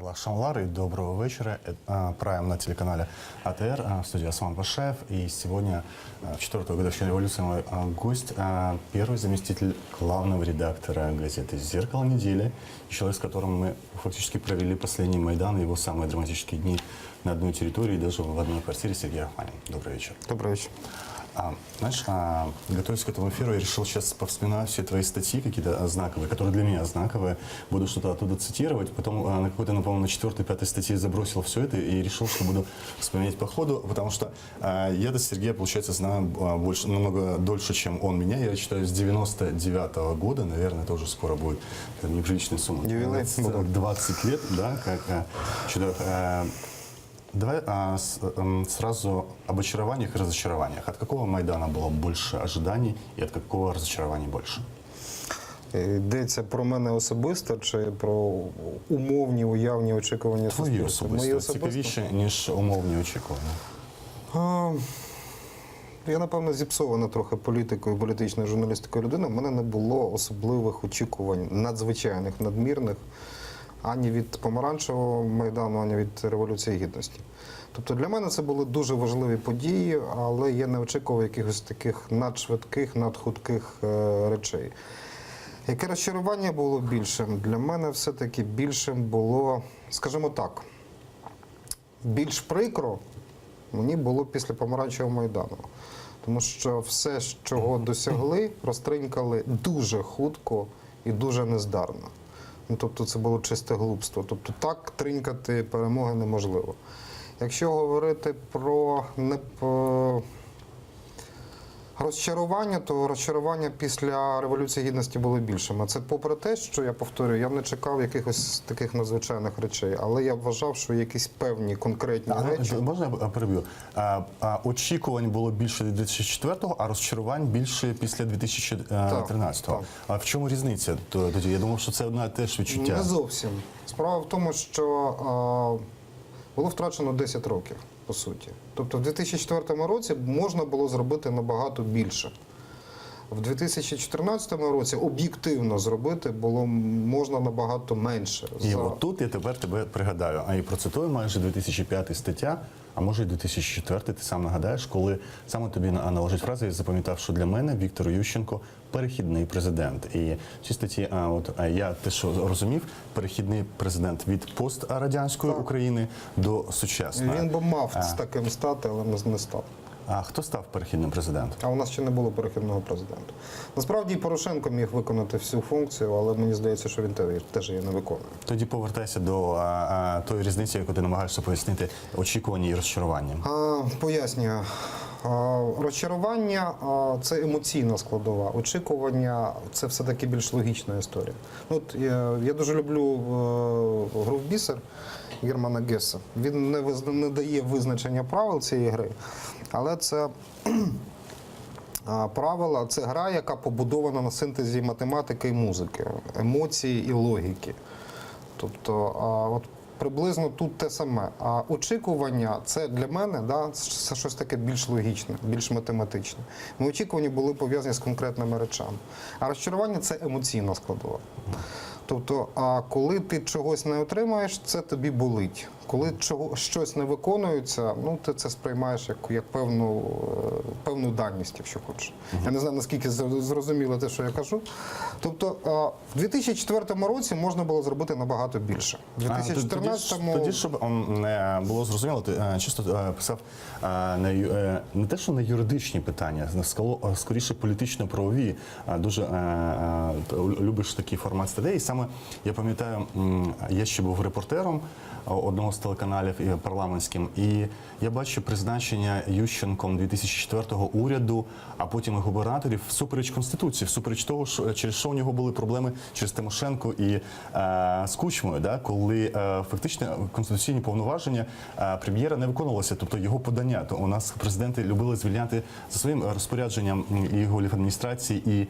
Карла Шамлар, и доброго вечера. Это Прайм на телеканале АТР, в студии Осман Пашаев. И сегодня, в 4-ю годовщину революции, мой гость, первый заместитель главного редактора газеты «Зеркало недели», и человек, с которым мы фактически провели последний Майдан и его самые драматические дни на одной территории, даже в одной квартире, Сергей Рахманин. Добрый вечер. Добрый вечер. Знаешь, готовясь к этому эфиру, я решил сейчас повспоминать все твои статьи, какие-то знаковые, которые для меня знаковые. Буду что-то оттуда цитировать. Потом на какой-то, по-моему, на 4-5 статье забросил все это и решил, что буду вспоминать по ходу, потому что я до Сергея, получается, знаю больше, намного дольше, чем он меня. Я читаю с 99-го года, наверное, это уже скоро будет неприличная сумма. 20 лет, да, как человек. Давай сразу об очарованиях и разочарованиях. От какого Майдана было больше ожиданий і від какого разочарований більше? Йдеться про мене особисто чи про умовні, уявні очікування Твої суспільства? особисто. Цікавіше, ніж умовні очікування. Я, напевно, зіпсована трохи політикою, політичною журналістикою людина. У мене не було особливих очікувань, надзвичайних, надмірних, ані від помаранчевого Майдану, ані від Революції Гідності. Тобто для мене це були дуже важливі події, але я не очікував якихось таких надшвидких, надхутких речей. Яке розчарування було більшим? Для мене все-таки більшим було, скажімо так, більш прикро мені було після помаранчевого Майдану. Тому що все, чого досягли, розтринькали дуже хутко і дуже нездарно. Тобто це було чисте глупство. Тобто так тринькати перемоги неможливо. Якщо говорити про розчарування, то розчарування після Революції Гідності було більшим. А це попри те, що, я повторюю, я не чекав якихось таких надзвичайних речей, але я вважав, що якісь певні конкретні речі... Можна я переб'ю? Очікувань було більше 2004-го, а розчарувань більше після 2013-го. Так. А в чому різниця тоді? Я думав, що це одне теж відчуття. Не зовсім. Справа в тому, що було втрачено 10 років. По суті. Тобто в 2004 році можна було зробити набагато більше. В 2014 році об'єктивно зробити було можна набагато менше. І от тут я тепер тебе пригадаю, а і процитую майже 2005 стаття, а може і 2004, ти сам нагадаєш, коли саме тобі належить фраза, я запам'ятав, що для мене Віктор Ющенко перехідний президент. І ці статті, я те, що розумів, перехідний президент від пострадянської України до сучасної. Він би мав з таким стати, але не став. А хто став перехідним президентом? А у нас ще не було перехідного президента. Насправді Порошенко міг виконати всю функцію, але мені здається, що він теж її не виконує. Тоді повертайся до тої різниці, яку ти намагаєшся пояснити, очікування і розчарування. Пояснюю. Розчарування – це емоційна складова. Очікування – це все-таки більш логічна історія. От, я дуже люблю гру в бісер Германа Гесса. Він не дає визначення правил цієї гри, але це правила, це гра, яка побудована на синтезі математики і музики, емоції і логіки. Тобто, от приблизно тут те саме. А очікування – це для мене, це щось таке більш логічне, більш математичне. Мої очікування були пов'язані з конкретними речами. А розчарування – це емоційна складова. Тобто, коли ти чогось не отримаєш, це тобі болить. Коли щось не виконується, ти це сприймаєш як певну даність, якщо хочеш. Я не знаю, наскільки зрозуміло те, що я кажу. Тобто, в 2004 році можна було зробити набагато більше. В 2014-му... Тоді, щоб не було зрозуміло, ти часто писав не те, що на юридичні питання, скоріше політично-правові. Дуже любиш такий формат статей. І саме, я пам'ятаю, я ще був репортером одного з телеканалів парламентським, і я бачу призначення Ющенком 2004-го уряду, а потім і губернаторів всупереч Конституції, всупереч того, через що у нього були проблеми через Тимошенко і з Кучмою, коли фактично конституційні повноваження прем'єра не виконувалися, тобто його подання. То у нас президенти любили звільняти за своїм розпорядженням і голів адміністрації, і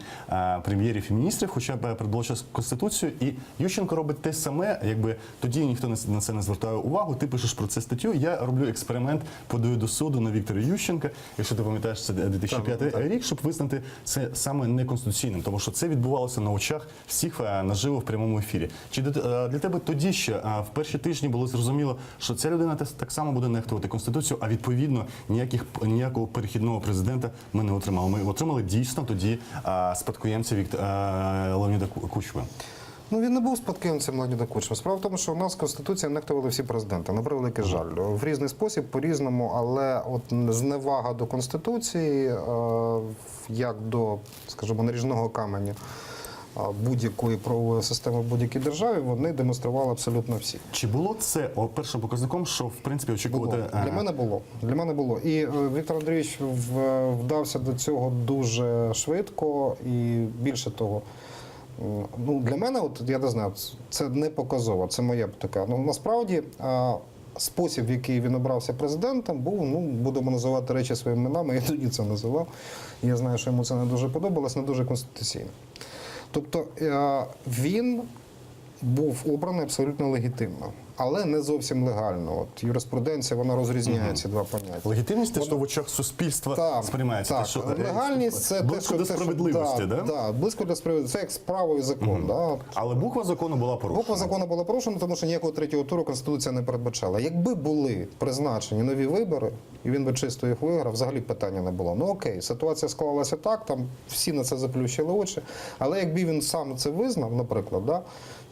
прем'єрів, і міністрів, хоча б передбачив Конституцію, і Ющенко робить те саме, якби тоді ніхто на це не не звертаю увагу, ти пишеш про це статтю, я роблю експеримент, подаю до суду на Віктора Ющенка, якщо ти пам'ятаєш, це 2005 рік, щоб визнати це саме неконституційним, тому що це відбувалося на очах всіх наживо в прямому ефірі. Чи для тебе тоді ще в перші тижні було зрозуміло, що ця людина так само буде нехтувати Конституцію, а відповідно ніякого перехідного президента ми не отримали. Ми отримали дійсно тоді спадкоємця Леоніда Кучми. Ну, він не був спадкоємцем Леоніда Кучми. Справа в тому, що у нас Конституція нехтували всі президенти, на превеликий жаль. В різний спосіб, по-різному, але от зневага до Конституції, як до, скажімо, наріжного каменя будь-якої правової системи в будь-якій державі, вони демонстрували абсолютно всі. Чи було це першим показником, що в принципі очікувати? Було. Для мене було. І Віктор Андрійович вдався до цього дуже швидко і більше того. Ну, для мене, от я не знаю, це не показово, це моя така. Ну, насправді, спосіб, в який він обрався президентом, був, ну, будемо називати речі своїми іменами, я тоді це називав. Я знаю, що йому це не дуже подобалось, не дуже конституційно. Тобто він був обраний абсолютно легітимно, але не зовсім легально. От юриспруденція, вона розрізняє ці два поняття. Легітимність те, що в очах суспільства сприймається. Так, те, що, легальність це близько до справедливості, да? Да, близько до справедливості. Це як справа і закон. Да? Але буква закону була порушена. Буква закону була порушена, тому що ніякого третього туру Конституція не передбачала. Якби були призначені нові вибори, і він би чисто їх виграв, взагалі питання не було. Ну окей, ситуація склалася так, там всі на це заплющили очі, але якби він сам це визнав, наприклад, да,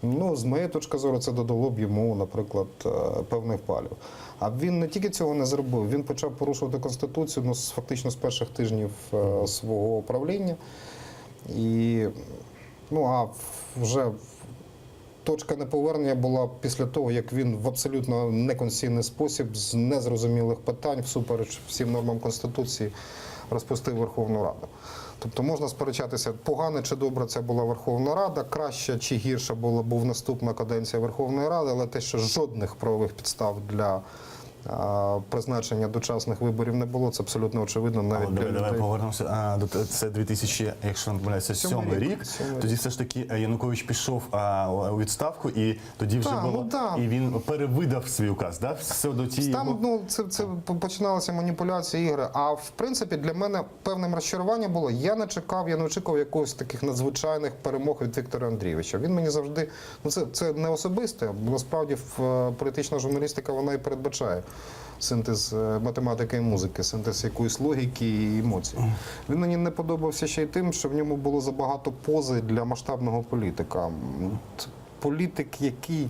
ну, з моєї точки зору, це додало б йому, наприклад, певних балів. А він не тільки цього не зробив, він почав порушувати Конституцію, ну, фактично з перших тижнів свого правління. І, ну, а вже точка неповернення була після того, як він в абсолютно неконституційний спосіб з незрозумілих питань, всупереч всім нормам Конституції, розпустив Верховну Раду. Тобто можна сперечатися, погано чи добре це була Верховна Рада, краще чи гірше був наступна каденція Верховної Ради, але те, що жодних правових підстав для призначення дочасних виборів не було, це абсолютно очевидно навіть для людей. Давай повернемося до це 2000, якщо не помиляюся, 7 рік. Тоді все ж таки Янукович пішов у відставку, і тоді вже було, і він перевидав свій указ, да? Все до тієї. Там, ну, це починалися маніпуляції, ігри. А в принципі для мене певним розчаруванням було. Я не очікував якогось таких надзвичайних перемог від Віктора Андрійовича. Він мені завжди, ну це не особисте, бо насправді політична журналістика вона і передбачає синтез математики і музики, синтез якоїсь логіки і емоцій. Він мені не подобався ще й тим, що в ньому було забагато пози для масштабного політика. Політик, який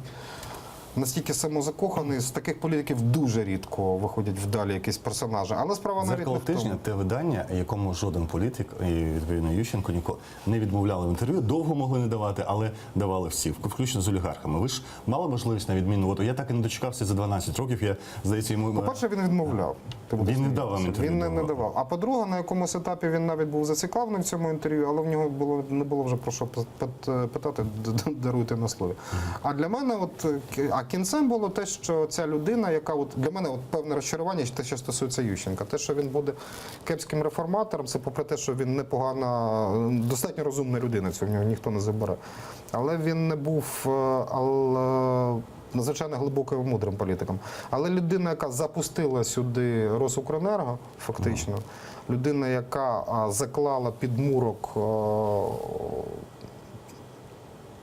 настільки самозакоханий, з таких політиків дуже рідко виходять вдалі якісь персонажі. Але справа навіть не в тому. «Дзеркало тижня» – те видання, якому жоден політик, і відповідно Ющенко, ніколи не відмовляли в інтерв'ю. Довго могли не давати, але давали всі, включно з олігархами. Ви ж мали можливість, на відміну, от я так і не дочекався за 12 років, я, здається, йому... По-перше, він відмовляв. Він не дав вам інтерв'ю. Він не давав. А по-друге, на якомусь етапі він навіть був зацікавлений в цьому інтерв'ю, але в нього не було вже про що питати, даруйте на слові. А для мене, кінцем було те, що ця людина, яка для мене певне розчарування, те, що стосується Ющенка, те, що він буде кепським реформатором, це попри те, що він непогана, достатньо розумна людина, це в нього ніхто не забере. Але він не був надзвичайно глибоким і мудрим політиком. Але людина, яка запустила сюди Росукренерго, фактично, людина, яка заклала підмурок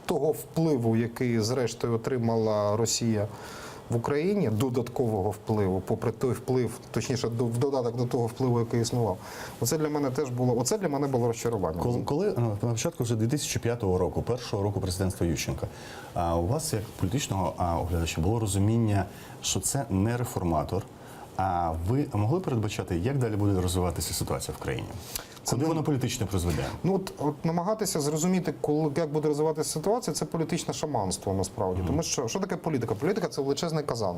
того впливу, який зрештою отримала Росія в Україні, додаткового впливу, попри той вплив, точніше, в додаток до того впливу, який існував. Оце для мене було розчарування. Коли на початку вже 2005 року, першого року президентства Ющенка, у вас як політичного оглядача було розуміння, що це не реформатор, а ви могли передбачати, як далі буде розвиватися ситуація в країні? Куди воно політично призведе? Ну, от намагатися зрозуміти, як буде розвиватися ситуація, це політичне шаманство насправді. Тому що таке політика? Політика – це величезний казан.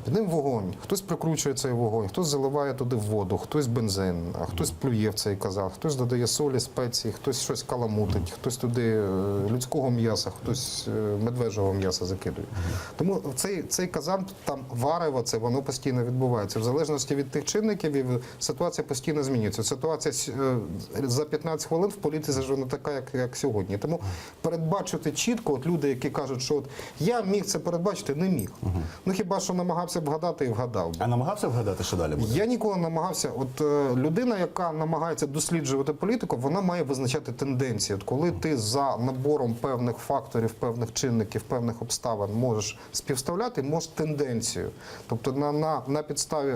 Під ним вогонь, хтось прикручує цей вогонь, хтось заливає туди воду, хтось бензин, а хтось плює в цей казан, хтось додає солі, спеції, хтось щось каламутить, хтось туди людського м'яса, хтось медвежого м'яса закидує. Тому цей казан, там варево, це воно постійно відбувається. В залежності від тих чинників ситуація постійно змінюється. Ситуація за 15 хвилин в політиці вже не така, як сьогодні. Тому передбачити чітко, от люди, які кажуть, що от я міг це передбачити, не міг. Ну хіба що намагався б вгадати і вгадав. А намагався вгадати, що далі буде? Я ніколи не намагався. От людина, яка намагається досліджувати політику, вона має визначати тенденції. От коли ти за набором певних факторів, певних чинників, певних обставин можеш співставляти, можеш тенденцію. Тобто на підставі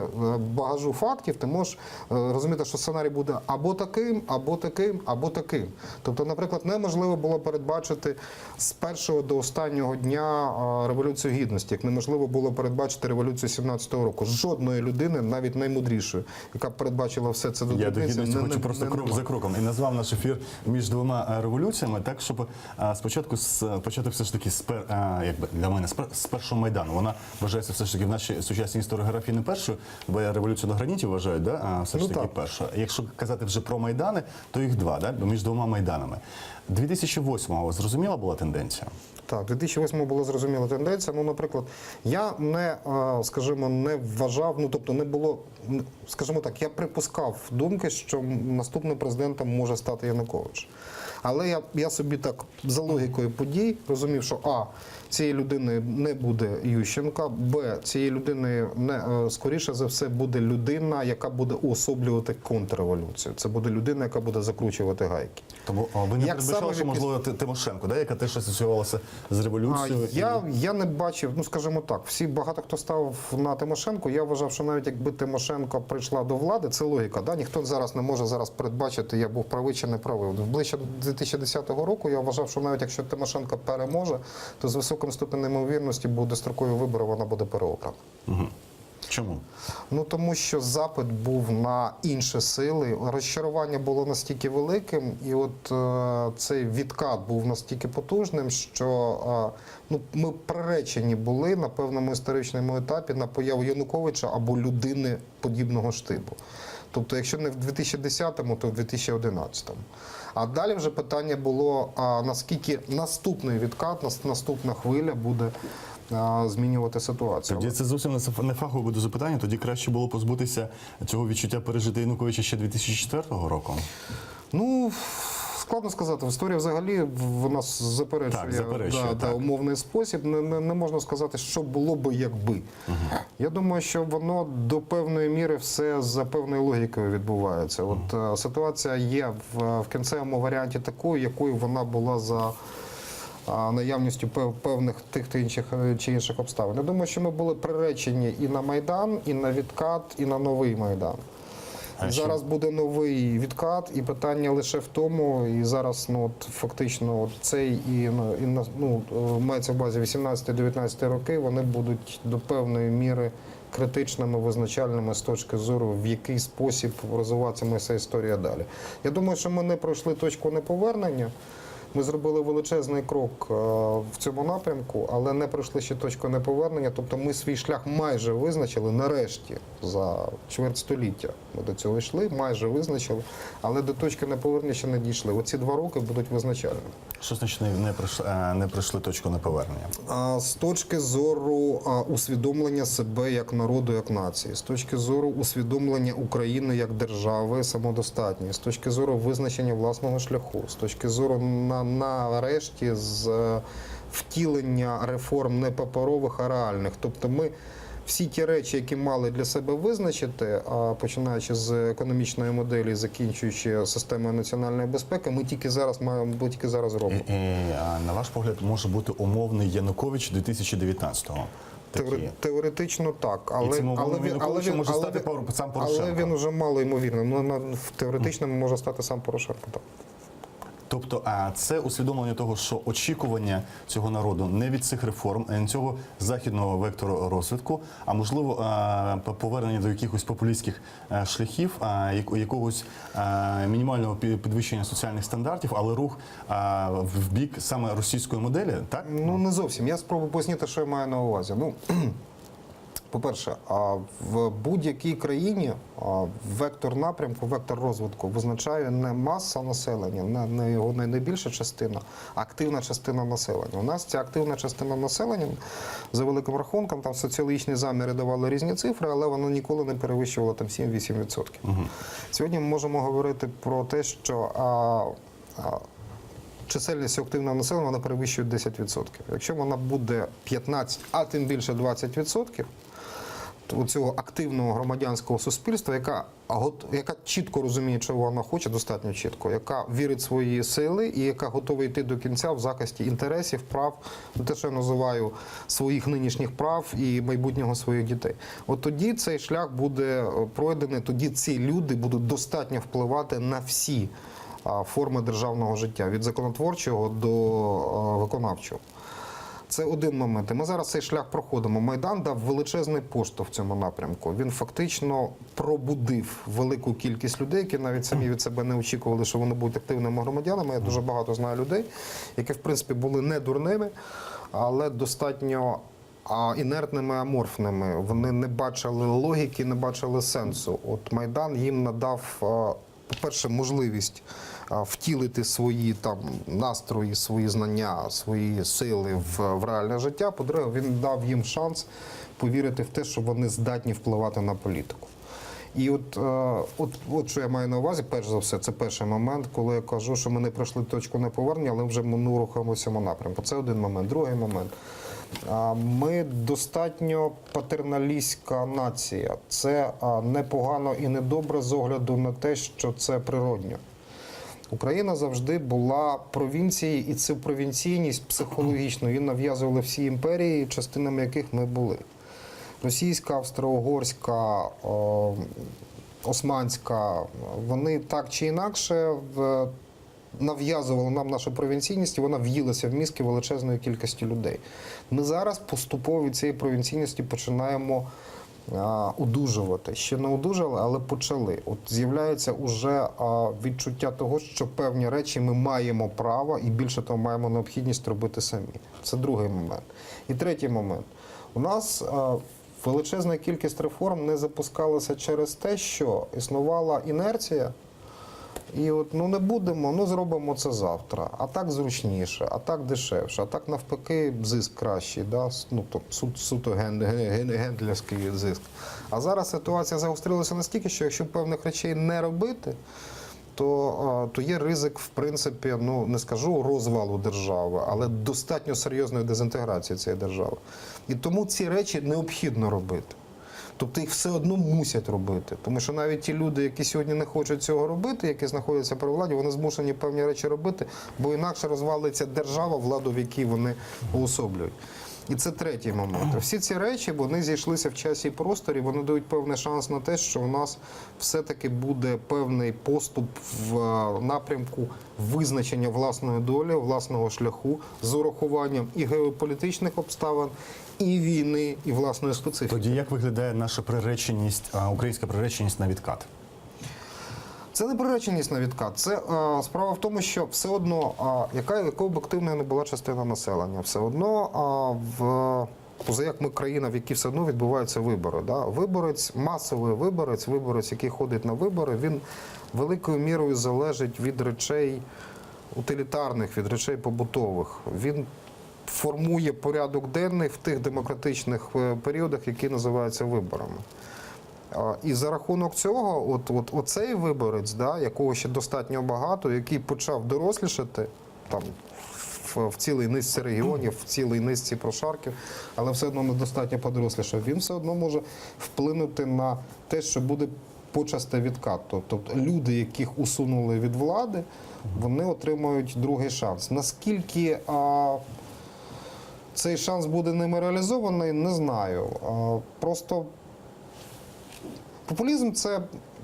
багажу фактів ти можеш розуміти, що сценарій буде або таким, або таким, або таким. Тобто, наприклад, неможливо було передбачити з першого до останнього дня Революцію Гідності, як неможливо було передбачити революцію 17-го року. Жодної людини, навіть наймудрішої, яка передбачила все це до Я до дрібниці, гідності хочу просто крок за кроком. І назвав наш ефір між двома революціями, так, щоб спочатку почати все ж таки якби для мене з першого Майдану. Вона вважається все ж таки в нашій сучасній історіографії не першою, бо я революцію на граніті вважаю, да? А все ж таки першою. Якщо казати вже про Майдани, то їх два, да? Між двома Майданами. 2008-го зрозуміла була тенденція? Так, 2008-му була зрозуміла тенденція. Ну, наприклад, я не, скажімо, не вважав, ну, тобто не було, скажімо так, я припускав думки, що наступним президентом може стати Янукович. Але я собі так за логікою подій розумів, що цієї людини не буде Ющенка, цієї людини скоріше за все буде людина, яка буде уособлювати контрреволюцію. Це буде людина, яка буде закручувати гайки. Тому ви не передбачали, що можливо Тимошенко, да, яка теж асоціювалася з революцією? Я не бачив, ну скажімо так, багато хто став на Тимошенко. Я вважав, що навіть якби Тимошенко прийшла до влади, це логіка. Да? Ніхто зараз не може передбачити, я був правий чи не правий. Ближче до 2010 року я вважав, що навіть якщо Тимошенко переможе, то з високим ступенем ймовірності буде строкові вибори, вона буде переобрана. Угу. Чому? Ну тому що запит був на інші сили, розчарування було настільки великим, і от цей відкат був настільки потужним, що ми приречені були на певному історичному етапі на появу Януковича або людини подібного ж типу. Тобто, якщо не в 2010-му, то в 2011-му. А далі вже питання було, наскільки наступний відкат, наступна хвиля буде змінювати ситуацію. Тоді це зовсім не фахове буде запитання, тоді краще було позбутися цього відчуття пережити Януковича ще 2004 року? Ну, складно сказати. Історія взагалі в нас заперечує умовний спосіб. Не можна сказати, що було би, якби. Я думаю, що воно до певної міри все за певною логікою відбувається. От ситуація є в кінцевому варіанті такою, якою вона була за наявністю певних тих чи інших обставин. Я думаю, що ми були приречені і на Майдан, і на відкат, і на новий Майдан. Зараз буде новий відкат, і питання лише в тому, і зараз фактично цей мається в базі 18-19 роки, вони будуть до певної міри критичними, визначальними з точки зору, в який спосіб розвиватиметься історія далі. Я думаю, що ми не пройшли точку неповернення. Ми зробили величезний крок в цьому напрямку, але не пройшли ще точку неповернення. Тобто ми свій шлях майже визначили, нарешті, за чверть століття ми до цього йшли, майже визначили, але до точки неповернення ще не дійшли. Оці 2 роки будуть визначальними. Що значить не пройшли точку неповернення? З точки зору усвідомлення себе як народу, як нації, з точки зору усвідомлення України як держави самодостатньої, з точки зору визначення власного шляху, з точки зору нарешті з втілення реформ не паперових, а реальних. Тобто ми всі ті речі, які мали для себе визначити, починаючи з економічної моделі, закінчуючи системою національної безпеки, ми тільки зараз робимо. На ваш погляд, може бути умовний Янукович 2019-го? Теоретично так, але він уже мало ймовірно. Теоретично може стати сам Порошенко. Так. Тобто, це усвідомлення того, що очікування цього народу не від цих реформ, а від цього західного вектору розвитку, а можливо повернення до якихось популістських шляхів, якогось мінімального підвищення соціальних стандартів, але рух в бік саме російської моделі, так? Ну, не зовсім. Я спробую пояснити, що я маю на увазі. По-перше, в будь-якій країні вектор напрямку, вектор розвитку визначає не маса населення, не його найбільша частина, а активна частина населення. У нас ця активна частина населення, за великим рахунком, там соціологічні заміри давали різні цифри, але вона ніколи не перевищувала там 7-8%. Сьогодні ми можемо говорити про те, що чисельність активного населення вона перевищує 10%. Якщо вона буде 15%, а тим більше 20%, у цього активного громадянського суспільства, яка чітко розуміє, чого вона хоче, достатньо чітко, яка вірить в свої сили і яка готова йти до кінця в захисті інтересів, прав, те, що я називаю своїх нинішніх прав і майбутнього своїх дітей. От тоді цей шлях буде пройдений, тоді ці люди будуть достатньо впливати на всі форми державного життя, від законотворчого до виконавчого. Це один момент. І ми зараз цей шлях проходимо. Майдан дав величезний поштовх в цьому напрямку. Він фактично пробудив велику кількість людей, які навіть самі від себе не очікували, що вони будуть активними громадянами. Я дуже багато знаю людей, які, в принципі, були не дурними, але достатньо інертними, аморфними. Вони не бачили логіки, не бачили сенсу. От Майдан їм надав, по-перше, можливість втілити свої там настрої, свої знання, свої сили в реальне життя. По-друге, він дав їм шанс повірити в те, що вони здатні впливати на політику. І от що я маю на увазі, перш за все, це перший момент, коли я кажу, що ми не пройшли точку неповернення, але вже ми рухаємося в цьому напрямку. Це один момент. Другий момент. Ми достатньо патерналістська нація. Це непогано і недобре з огляду на те, що це природньо. Україна завжди була провінцією, і цю провінційність психологічно він нав'язували всі імперії, частинами яких ми були. Російська, австро-угорська, османська, вони так чи інакше нав'язували нам нашу провінційність, і вона в'їлася в мізки величезної кількості людей. Ми зараз поступово від цієї провінційності починаємо одужувати. Ще не одужали, але почали. От з'являється уже відчуття того, що певні речі ми маємо право і більше того маємо необхідність робити самі. Це другий момент. І третій момент. У нас величезна кількість реформ не запускалася через те, що існувала інерція. І от, не будемо, зробимо це завтра. А так зручніше, а так дешевше, а так навпаки зиск кращий, да? Суто гендлерський зиск. А зараз ситуація загострилася настільки, що якщо певних речей не робити, то є ризик, в принципі, не скажу розвалу держави, але достатньо серйозної дезінтеграції цієї держави. І тому ці речі необхідно робити. Тобто їх все одно мусять робити. Тому що навіть ті люди, які сьогодні не хочуть цього робити, які знаходяться при владі, вони змушені певні речі робити, бо інакше розвалиться держава, владу, в якій вони уособлюють. І це третій момент. Всі ці речі, вони зійшлися в часі і просторі, вони дають певний шанс на те, що у нас все-таки буде певний поступ в напрямку визначення власної долі, власного шляху з урахуванням і геополітичних обставин, і війни, і власної специфіки. Тоді як виглядає наша приреченість, українська приреченість на відкат? Це не приреченість на відкат. Це справа в тому, що все одно, якою б активною не була частина населення, все одно позаяк ми країна, в якій все одно відбуваються вибори. Да? Виборець, масовий виборець, який ходить на вибори, він великою мірою залежить від речей утилітарних, від речей побутових. Він формує порядок денний в тих демократичних періодах, які називаються виборами. І за рахунок цього, оцей виборець, да, якого ще достатньо багато, який почав дорослішати там, в цілій низці регіонів, в цілій низці прошарків, але все одно недостатньо подорослішав, він все одно може вплинути на те, що буде почасти відкат. Тобто люди, яких усунули від влади, вони отримають другий шанс. Наскільки цей шанс буде ними реалізований, не знаю. Просто популізм – це,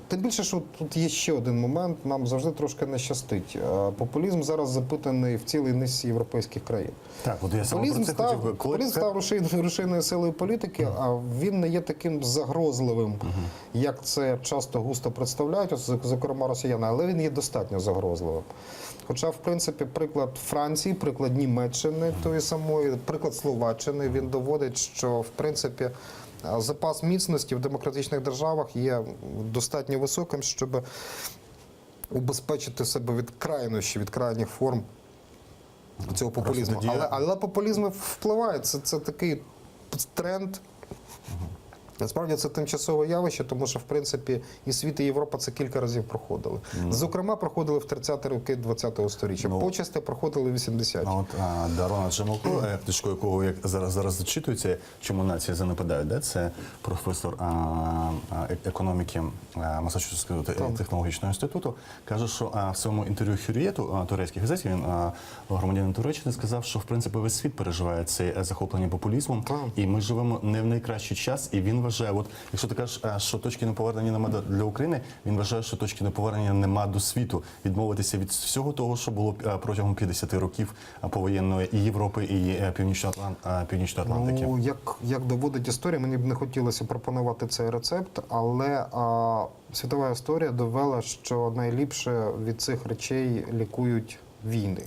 тим більше, що тут є ще один момент, нам завжди трошки не щастить. Популізм зараз запитаний в цілій низці європейських країн. Так, от я саме про це хотів. Популізм став рушійною силою політики, а він не є таким загрозливим, як це часто густо представляють, зокрема росіяни, але він є достатньо загрозливим. Хоча, в принципі, приклад Франції, приклад Німеччини тої самої, приклад Словаччини, він доводить, що, в принципі, запас міцності в демократичних державах є достатньо високим, щоб убезпечити себе від крайнощів, від крайніх форм цього популізму. тоді- Але популізм впливає. Це такий тренд. Насправді це тимчасове явище, тому що, в принципі, і світ, і Європа це кілька разів проходили. Зокрема, проходили в 30-ті роки 20-го сторіччя. Ну, почасти проходили в 80-ті. А от Дарона Джемолко, книжку якого як зараз зачитується, чому нації занепадають, да? Це професор економіки Масачусетського технологічного інституту, каже, що в своєму інтерв'ю Хюрієту, турецькій газеті, він громадянин Туреччини, сказав, що в принципі весь світ переживає це захоплення популізмом, і ми живемо не в найкращий час, і він вважає, от якщо ти кажеш, що точки неповернення нема для України, він вважає, що точки неповернення нема до світу. Відмовитися від всього того, що було протягом 50 років повоєнної і Європи, і Північної Атлантики. Ну, як доводить історія, мені б не хотілося пропонувати цей рецепт, але світова історія довела, що найліпше від цих речей лікують війни.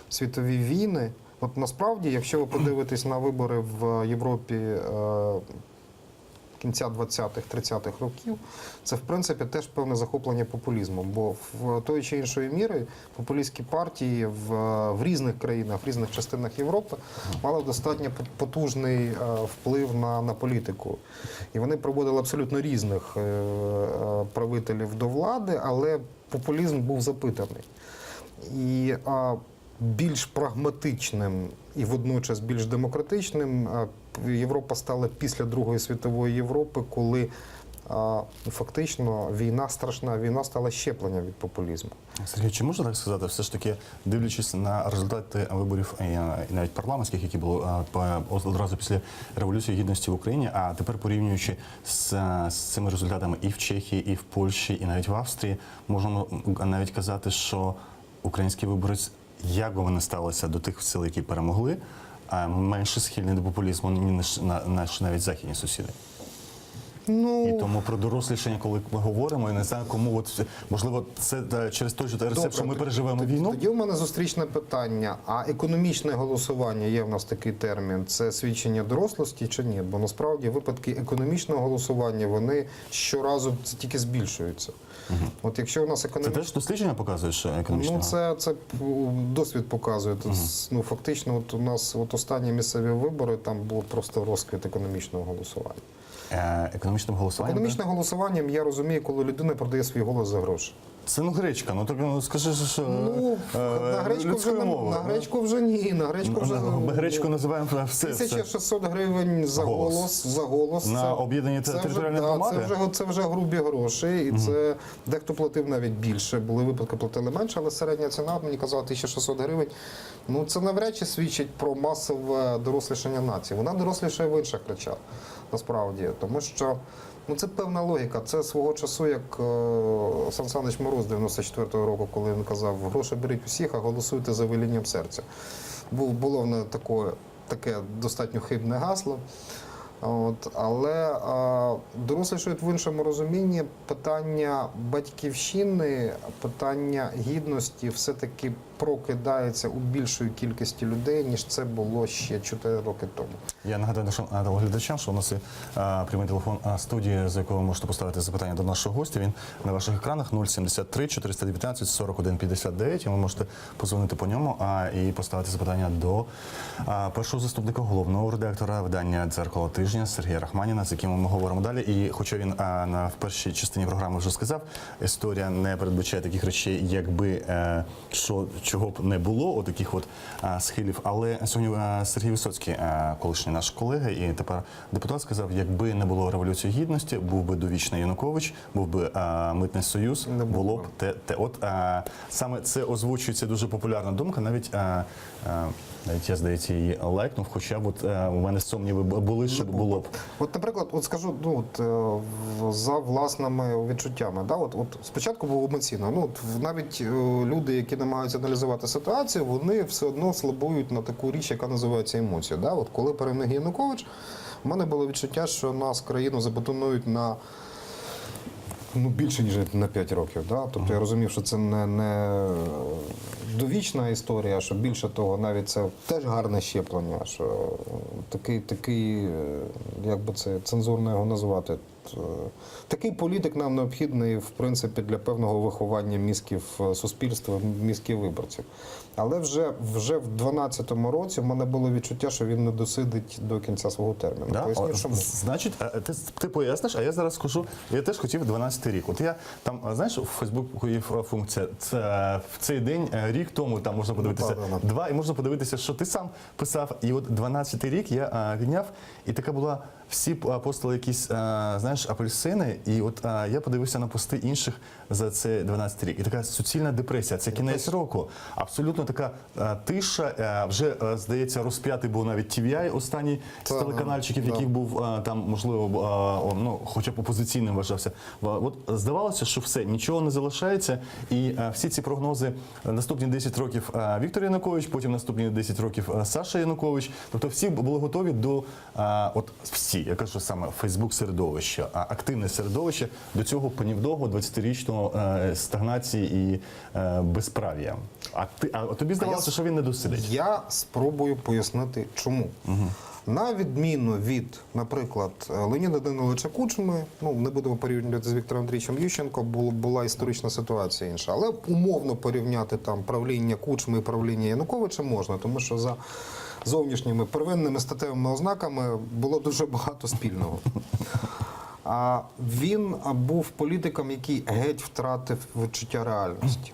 Світові війни. От насправді, якщо ви подивитесь на вибори в Європі кінця 20-х, 30-х років, це в принципі теж певне захоплення популізмом, бо в тої чи іншої міри популістські партії в різних країнах, в різних частинах Європи мали достатньо потужний вплив на політику. І вони проводили абсолютно різних правителів до влади, але популізм був запитаний. І більш прагматичним і водночас більш демократичним Європа стала після Другої світової Європи, коли фактично війна, страшна війна, стала щепленням від популізму. Сергій, чи можна так сказати, все ж таки, дивлячись на результати виборів і навіть парламентських, які були одразу після Революції Гідності в Україні, а тепер порівнюючи з цими результатами і в Чехії, і в Польщі, і навіть в Австрії, можемо навіть казати, що український виборець, як би вони ставилися до тих сил, які перемогли, менше схильні до популізму, ніж наші навіть західні сусіди. Ну, І тому про дорослішання, коли ми говоримо, я не знаю, кому от можливо це через той же рецепт, що ми переживаємо війну. Тоді у мене зустрічне питання. А економічне голосування, є в нас такий термін, це свідчення дорослості чи ні? Бо насправді випадки економічного голосування, вони щоразу тільки збільшуються. От якщо у нас Це теж дослідження показує, що економічно? Ну, це досвід показує. Ну, фактично, от у нас останні місцеві вибори, там був просто розквіт економічного голосування. Економічним голосуванням? Економічним голосуванням я розумію, коли людина продає свій голос за гроші. Це гречка. Ну так скажи, що на гречку вже ні. На гречку вже ми гречку називаємо все. 1600 гривень за голос. На об'єднані територіальні громади? Це вже грубі гроші, і це дехто платив навіть більше. Були випадки, платили менше, але середня ціна, мені казали, 1600 гривень. Ну це навряд чи свідчить про масове дорослішання нації. Вона дорослішає в інших речах, насправді. Тому що це певна логіка. Це свого часу, як Сан Санич Мороз 94-го року, коли він казав, гроші беріть усіх, а голосуйте за велінням серця. Було в мене таке достатньо хибне гасло. Але дорослішають в іншому розумінні питання батьківщини, питання гідності все-таки прокидається у більшої кількості людей, ніж це було ще 4 роки тому. Я нагадаю нашим глядачам, що у нас є прямий телефон студії, за якого ви можете поставити запитання до нашого гостя. Він на ваших екранах 073 419 41 59. І ви можете позвонити по ньому і поставити запитання до першого заступника головного редактора видання «Дзеркало тижня» Сергія Рахманіна, з яким ми говоримо далі. І хоча він в першій частині програми вже сказав, історія не передбачає таких речей, якби чого б не було, отаких схилів. Але сьогодні Сергій Висоцький, колишній наш колега і тепер депутат, сказав, якби не було Революції Гідності, був би довічний Янукович, був би Митний Союз, було б те. От саме це озвучується дуже популярна думка, навіть я, здається, її лайкнув, хоча у мене сумніви були, що було б. От, наприклад, скажу, за власними відчуттями. Да? От спочатку було емоційно. Навіть люди, які намагаються аналізувати ситуацію, вони все одно слабують на таку річ, яка називається емоція. Да? От коли переміг Янукович, в мене було відчуття, що нас, країну, забетонують на більше, ніж на 5 років. Да? Тобто я розумів, що це не довічна історія, що більше того, навіть це теж гарне щеплення, що такий, як би це цензурно його назвати, такий політик нам необхідний, в принципі, для певного виховання мізків суспільства, мізків виборців. Але вже в 12-му році в мене було відчуття, що він не досидить до кінця свого терміну. Да? Поясню, чому. Значить, ти поясниш, а я зараз скажу, я теж хотів 12-й рік. От я там, знаєш, у Фейсбуку є функція, це в цей день, рік тому, там можна подивитися два, і можна подивитися, що ти сам писав. І от 12-й рік я підняв, і така була, всі постили якісь, знаєш, апельсини, і от я подивився на пости інших за цей 12-й рік. І така суцільна депресія, це кінець року. Абсолютно така тиша, вже, здається, розп'ятий був навіть TVI останній з телеканальчиків, яких був там, можливо, ну, хоча б опозиційним вважався. От здавалося, що все, нічого не залишається, і всі ці прогнози, наступні 10 років Віктор Янукович, потім наступні 10 років Саша Янукович, тобто всі були готові до, от всі, я кажу саме Фейсбук-середовище, активне середовище до цього панівного 20-річного стагнації і безправ'я. А тобі здавалося, що він не досидить? Я спробую пояснити, чому. На відміну від, наприклад, Леоніда Даниловича Кучми, ну, не будемо порівнювати з Віктором Андрійовичем Ющенко, була історична ситуація інша. Але умовно порівняти там правління Кучми і правління Януковича можна, тому що за зовнішніми первинними статевими ознаками було дуже багато спільного. Він був політиком, який геть втратив відчуття реальності.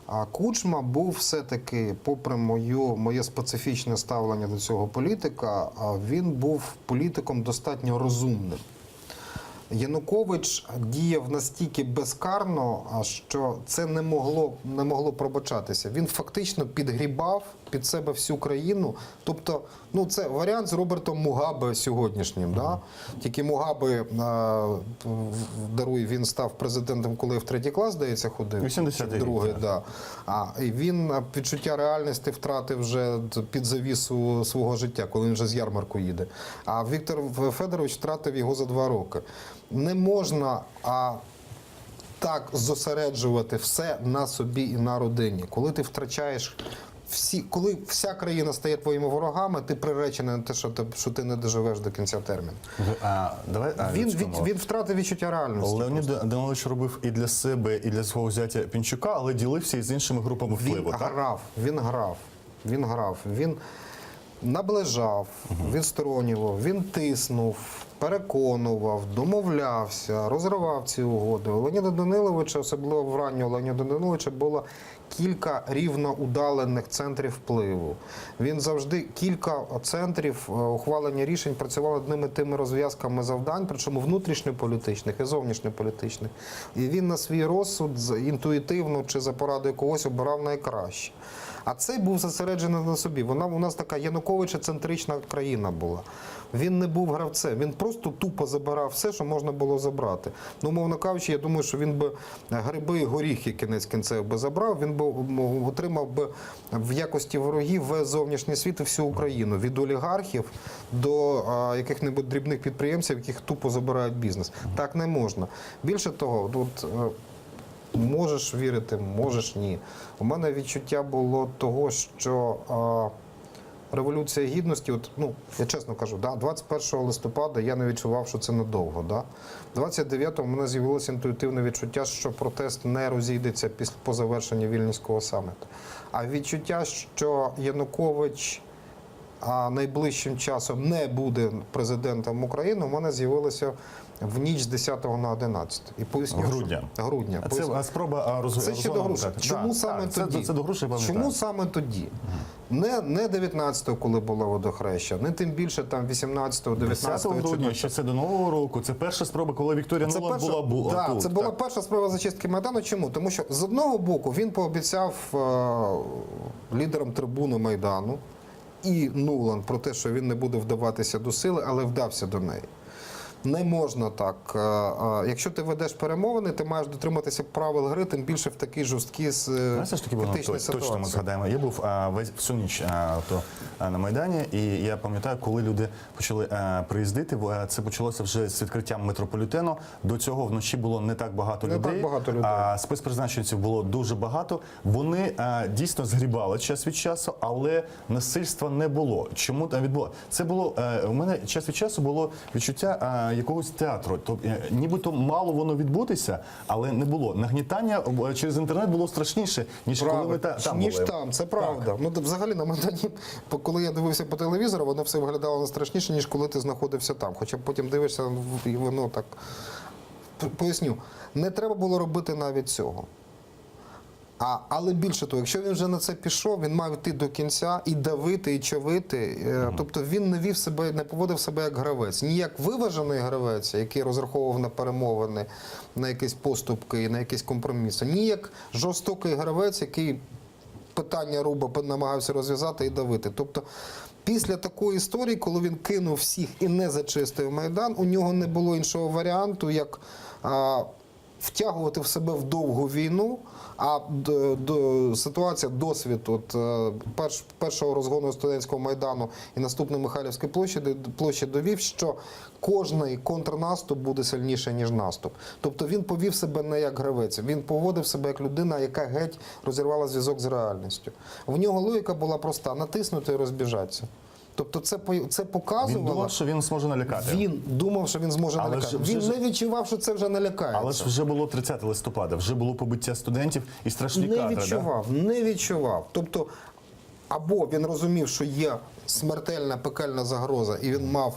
А Кучма був все-таки, попри моє специфічне ставлення до цього політика, він був політиком достатньо розумним. Янукович діяв настільки безкарно, що це не могло пробачатися. Він фактично підгрібав під себе всю країну. Тобто, ну, це варіант з Робертом Мугабе сьогоднішнім. Да? Тільки Мугабе, даруй, він став президентом, коли в 3 клас, здається, ходив. 80-й другий, рік, да. І він відчуття реальності втратив вже під завісу свого життя, коли він вже з ярмарку їде. А Віктор Федорович втратив його за 2 роки. Не можна так зосереджувати все на собі і на родині. Коли ти втрачаєш коли вся країна стає твоїми ворогами, ти приречений на те, що ти не доживеш до кінця терміну. Він втратив відчуття реальності. Леонід Данилович робив і для себе, і для свого зятя Пінчука, але ділився і з іншими групами впливу. Він грав. Він наближав, відсторонював, він тиснув, переконував, домовлявся, розривав ці угоди. У Леоніда Даниловича, особливо в раннього Леоніда Даниловича, було кілька рівноудалених центрів впливу. Він завжди кілька центрів ухвалення рішень працював одними тими розв'язками завдань, причому внутрішньополітичних і зовнішньополітичних. І він на свій розсуд інтуїтивно чи за порадою когось обирав найкраще. А цей був зосереджений на собі. У нас така Януковича-центрична країна була. Він не був гравцем, він просто тупо забирав все, що можна було забрати. Ну, мовно кажучи, я думаю, що він би гриби і горіхи кінець кінцев би забрав, він би отримав би в якості ворогів весь зовнішній світ і всю Україну. Від олігархів до яких-небудь дрібних підприємців, яких тупо забирають бізнес. Так не можна. Більше того, тут можеш вірити, можеш ні. У мене відчуття було того, що Революція Гідності, я чесно кажу, 21 листопада я не відчував, що це надовго. 29-го в мене з'явилося інтуїтивне відчуття, що протест не розійдеться по завершенні Вільнюського саміту. А відчуття, що Янукович найближчим часом не буде президентом України, у мене з'явилося в ніч з 10 на 11. І поясню, грудня. Це спроба Це ще до Груші. Чому саме тоді? Це до Груші, чому саме тоді? Не 19-го, коли було водохреща, не тим більше там 18-го, 19-го. 10 грудня, що це до Нового року. Це перша спроба, коли Вікторія Нуланд була тут. Це була перша спроба зачистки Майдану. Чому? Тому що з одного боку він пообіцяв лідерам трибуни Майдану і Нуланд про те, що він не буде вдаватися до сили, але вдався до неї. Не можна так. Якщо ти ведеш перемовини, ти маєш дотриматися правил гри, тим більше в такій жорсткій Все ж таки було критичній точно ми ситуації. згадаємо. Я був всю ніч на Майдані, і я пам'ятаю, коли люди почали приїздити, це почалося вже з відкриттям метрополітену. До цього вночі було не так багато Не людей. так багато людей. А спецпризначенців було дуже багато. Вони дійсно згрібали час від часу, але насильства не було. Чому там відбулося? Це було у мене час від часу було відчуття якогось театру. Тобто, нібито мало воно відбутися, але не було. Нагнітання через інтернет було страшніше, ніж коли ви там ніж були. там, це правда. Ну, взагалі на Майдані, коли я дивився по телевізору, воно все виглядало не страшніше, ніж коли ти знаходився там. Хоча потім дивишся, і воно так. Поясню, не треба було робити навіть цього. Але більше того, якщо він вже на це пішов, він мав йти до кінця і давити, і чавити. Тобто він не вів себе, не поводив себе як гравець. Ні як виважений гравець, який розраховував на перемовини, на якісь поступки, на якісь компроміси. Ні як жорстокий гравець, який питання руба намагався розв'язати і давити. Тобто після такої історії, коли він кинув всіх і не зачистив Майдан, у нього не було іншого варіанту, як втягувати в себе в довгу війну, а ситуація, досвід першого розгону студентського Майдану і наступної Михайлівської площі довів, що кожний контрнаступ буде сильніше, ніж наступ. Тобто він повів себе не як гравець, він поводив себе як людина, яка геть розірвала зв'язок з реальністю. В нього логіка була проста – натиснути і розбіжатися. Тобто це показувало... Він думав, що він зможе налякати. Він думав, що він зможе налякати. Він не відчував, що це вже налякається. Але ж вже було 30 листопада, вже було побиття студентів і страшні кадри. Не відчував. Тобто, або він розумів, що є смертельна пекельна загроза, і він мав,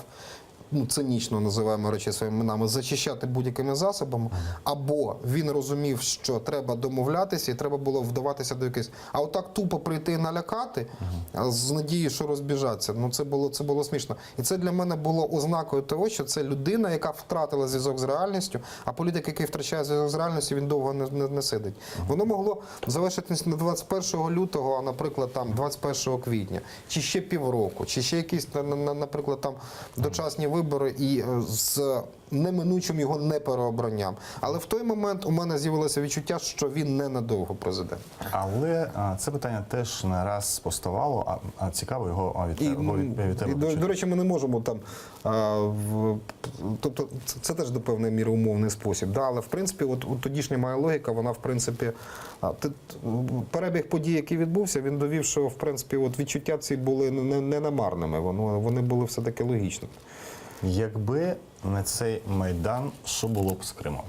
цинічно називаємо речі своїми іменами, зачищати будь-якими засобами, або він розумів, що треба домовлятися і треба було вдаватися до якихось... А отак тупо прийти і налякати, з надією, що розбіжаться, це було смішно. І це для мене було ознакою того, що це людина, яка втратила зв'язок з реальністю, а політик, який втрачає зв'язок з реальністю, він довго не сидить. Воно могло завершитися не 21 лютого, а, наприклад, там 21 квітня, чи ще півроку, чи ще якісь, наприклад, там дочасні вибори і з неминучим його непереобранням. Але в той момент у мене з'явилося відчуття, що він ненадовго президент. Але це питання теж не раз поставало, а цікаво його від тебе. До речі, ми не можемо там... Тобто це теж до певної міри умовний спосіб. Да? Але в принципі, от тодішня моя логіка, вона в принципі... Перебіг подій, який відбувся, він довів, що в принципі відчуття ці були не намарними, вони були все-таки логічними. Якби не цей Майдан, що було б з Кримом?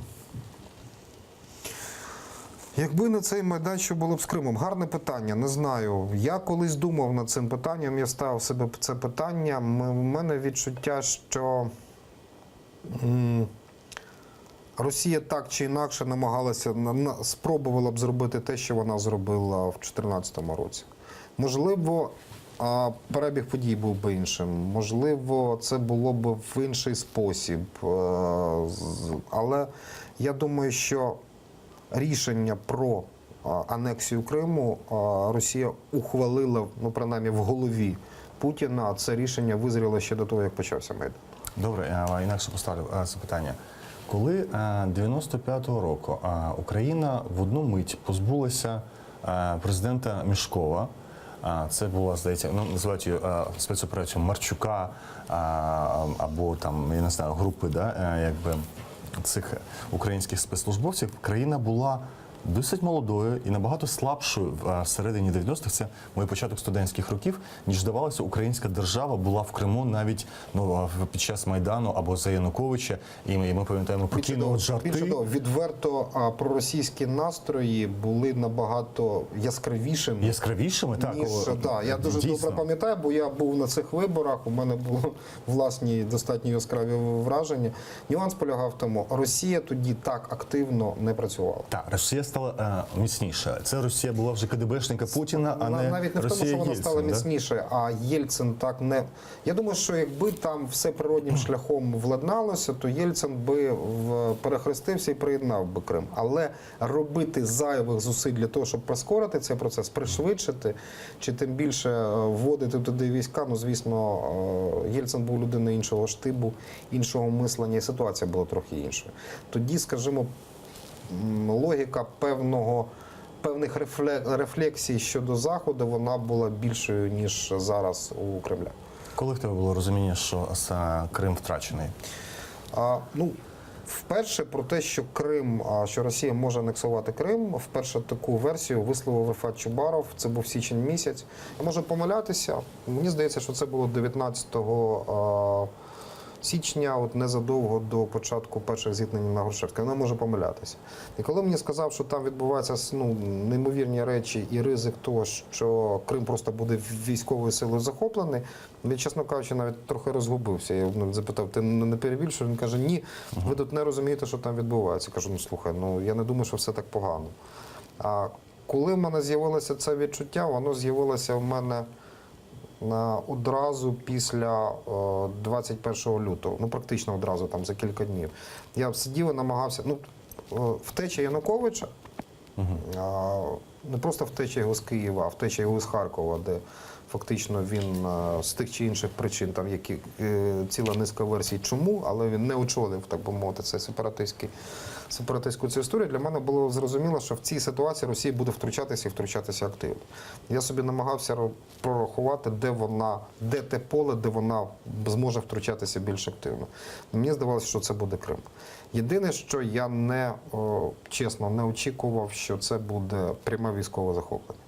Якби не цей Майдан, що було б з Кримом? Гарне питання, не знаю. Я колись думав над цим питанням, я ставив себе це питання. У мене відчуття, що Росія так чи інакше намагалася, спробувала б зробити те, що вона зробила в 2014 році. Можливо, перебіг подій був би іншим. Можливо, це було б в інший спосіб. Але я думаю, що рішення про анексію Криму Росія ухвалила, принаймні, в голові Путіна, а це рішення визріло ще до того, як почався Майдан. Добре, інакше поставлю запитання. Коли 95-го року Україна в одну мить позбулася президента Мішкова, це була, здається, називають її спецоперацією Марчука або там, я не знаю, групи, цих українських спецслужбовців, країна була досить молодою і набагато слабшою в середині 90-х, це мій початок студентських років, ніж здавалося, українська держава була в Криму навіть під час Майдану або за Януковича, і ми пам'ятаємо покійного жарти. Відверто проросійські настрої були набагато яскравішими. Яскравішими, так. Я дуже добре пам'ятаю, бо я був на цих виборах, у мене були власні достатньо яскраві враження. Нюанс полягав в тому, Росія тоді так активно не працювала. Так, Росія стала міцніша? Це Росія була вже КДБшника Путіна, а не навіть не в тому, Росія що вона Єльцина, стала да? міцніше, а Єльцин так не. Я думаю, що якби там все природнім шляхом владналося, то Єльцин би перехрестився і приєднав би Крим. Але робити зайвих зусиль для того, щоб прискорити цей процес, пришвидшити, чи тим більше вводити туди війська, ну звісно, Єльцин був людиною іншого штибу, іншого мислення, і ситуація була трохи іншою. Тоді, скажімо, логіка певних рефлексій щодо Заходу, вона була більшою, ніж зараз у Кремля. Коли в тебе було розуміння, що Крим втрачений? Ну, вперше про те, що що Росія може анексувати Крим, вперше таку версію висловив Рифат Чубаров, це був січень місяць. Я можу помилятися, мені здається, що це було 19 січня, от незадовго до початку перших зіткнень на Грушевській. Вона може помилятися. І коли мені сказав, що там відбуваються неймовірні речі і ризик того, що Крим просто буде військовою силою захоплений, я, чесно кажучи, навіть трохи розгубився. Я запитав, ти не перебільшуєш? Він каже, ні, ви тут не розумієте, що там відбувається. Я кажу, ну слухай, я не думаю, що все так погано. А коли в мене з'явилося це відчуття, воно з'явилося в мене одразу після 21 лютого, ну практично одразу, там за кілька днів. Я сидів і намагався, втеча Януковича, не просто втеча його з Києва, а втеча його з Харкова, де фактично він з тих чи інших причин, там які ціла низка версій чому, але він не очолив, так би мовити, це сепаратистську цю історію. Для мене було зрозуміло, що в цій ситуації Росія буде втручатися і втручатися активно. Я собі намагався прорахувати, де те поле, де вона зможе втручатися більш активно. Мені здавалося, що це буде Крим. Єдине, що я чесно не очікував, що це буде пряме військове захоплення.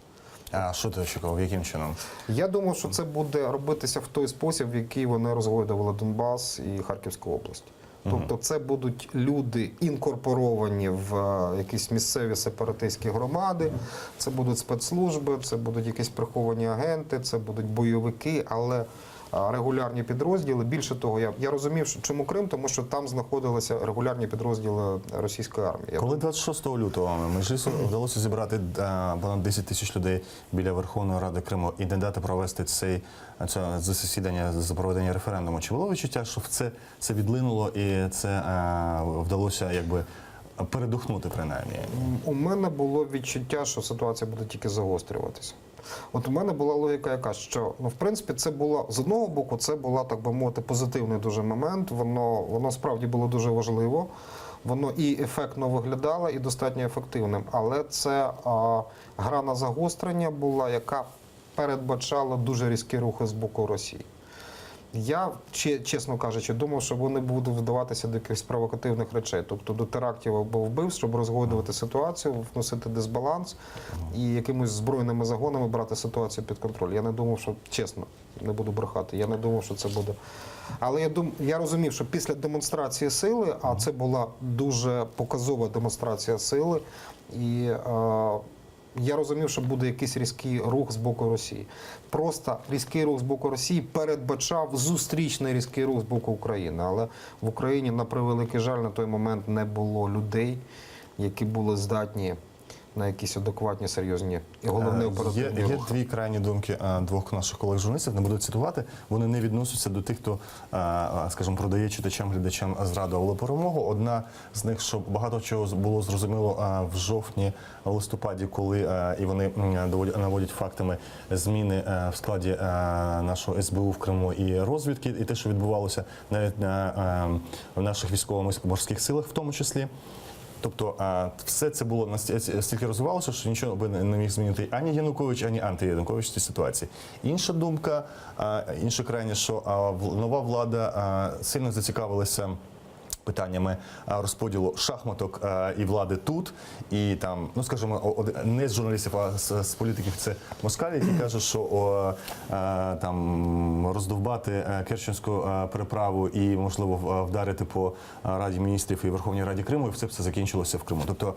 А що ти очікував? Яким чином? Я думав, що це буде робитися в той спосіб, в який вони розгойдували Донбас і Харківську область. Тобто це будуть люди інкорпоровані в якісь місцеві сепаратистські громади, це будуть спецслужби, це будуть якісь приховані агенти, це будуть бойовики, але регулярні підрозділи. Більше того, я розумів, що чому Крим, тому що там знаходилися регулярні підрозділи російської армії. Коли 26 лютого Меджлісу вдалося зібрати понад 10 тисяч людей біля Верховної Ради Криму і не дати провести це засідання за проведення референдуму, чи було відчуття, що це відлинуло і це вдалося якби передухнути принаймні? У мене було відчуття, що ситуація буде тільки загострюватися. От у мене була логіка яка, що, в принципі, це було, з одного боку, це була, так би мовити, позитивний дуже момент, воно справді було дуже важливо, воно і ефектно виглядало, і достатньо ефективним, але це гра на загострення була, яка передбачала дуже різкі рухи з боку Росії. Я, чесно кажучи, думав, що вони будуть вдаватися до якихось провокативних речей, тобто до терактів або вбивств, щоб розгойдувати ситуацію, вносити дисбаланс і якимись збройними загонами брати ситуацію під контроль. Я не думав, що, чесно, не буду брехати, я не думав, що це буде. Але я розумів, що після демонстрації сили, а це була дуже показова демонстрація сили, і я розумів, що буде якийсь різкий рух з боку Росії. Просто різкий рух з боку Росії передбачав зустрічний різкий рух з боку України. Але в Україні, на превеликий жаль, на той момент не було людей, які були здатні на якісь адекватні, серйозні і головне оперативні Є рухи. дві крайні думки двох наших колег-журналістів, не буду цитувати. Вони не відносяться до тих, хто, скажімо, продає читачам, глядачам зраду або перемогу. Одна з них, що багато чого було зрозуміло в жовтні, в листопаді, коли і вони наводять фактами зміни в складі нашого СБУ в Криму і розвідки, і те, що відбувалося навіть в наших військово-морських силах, в тому числі. Тобто все це було настільки розвивалося, що нічого би не міг змінити ані Янукович, ані анти-Янукович в цій ситуації. Інша думка, інша крайня, що нова влада сильно зацікавилася питаннями розподілу шахматок і влади тут, і там, ну скажімо, не з журналістів, а з політиків, це Москаль, який каже, що там роздовбати Керченську переправу і, можливо, вдарити по Раді міністрів і Верховній Раді Криму, і все це закінчилося в Криму. Тобто